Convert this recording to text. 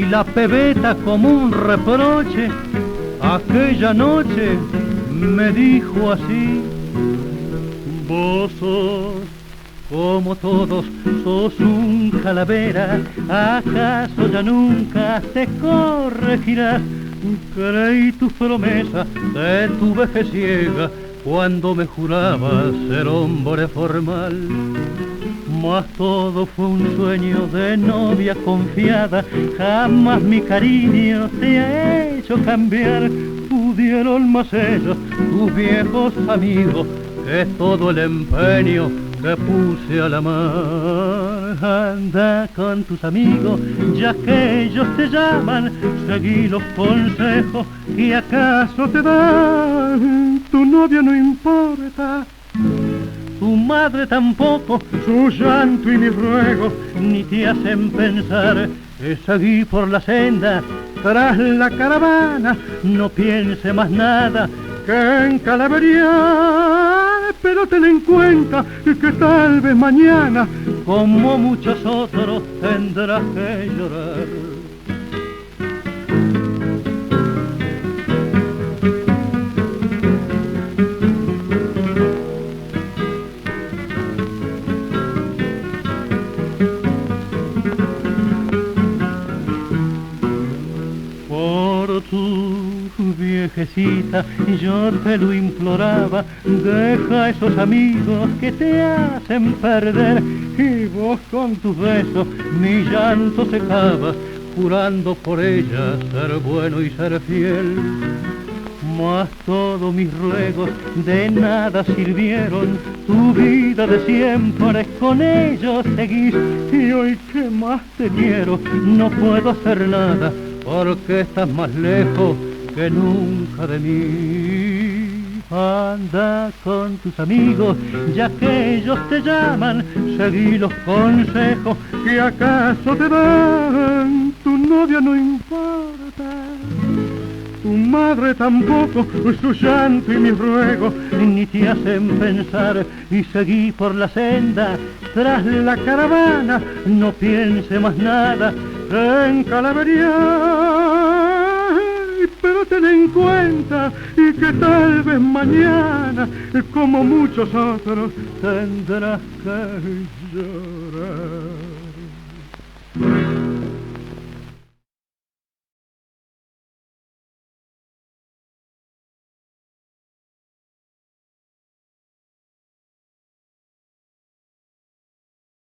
la pebeta como un reproche, aquella noche me dijo así: vos sos como todos, sos un calavera, ¿acaso ya nunca te corregirás? Creí tus promesas de tu vejez ciega cuando me jurabas ser hombre formal. Mas todo fue un sueño de novia confiada, jamás mi cariño te ha hecho cambiar. Pudieron más ellos, tus viejos amigos, que todo el empeño que puse al amar. Anda con tus amigos, ya que ellos te llaman, seguí los consejos que acaso te dan. Tu novia no importa, tu madre tampoco, su llanto y mis ruegos ni te hacen pensar que seguí por la senda tras la caravana. No piense más nada que en Calavería, pero ten en cuenta que tal vez mañana, como muchos otros, tendrás que llorar. Por tu viejecita yo te lo imploraba, deja esos amigos que te hacen perder, y vos con tus besos mi llanto secabas, jurando por ella ser bueno y ser fiel. Mas todos mis ruegos de nada sirvieron, tu vida de siempre con ellos seguís, y hoy que más te quiero no puedo hacer nada, porque estás más lejos que nunca de mí. Anda con tus amigos, ya que ellos te llaman, seguí los consejos que acaso te dan. Tu novia no importa, tu madre tampoco, su llanto y mis ruegos ni te hacen pensar, y seguí por la senda tras la caravana. No piense más nada en Calavería, pero ten en cuenta y que tal vez mañana, como muchos otros, tendrás que llorar.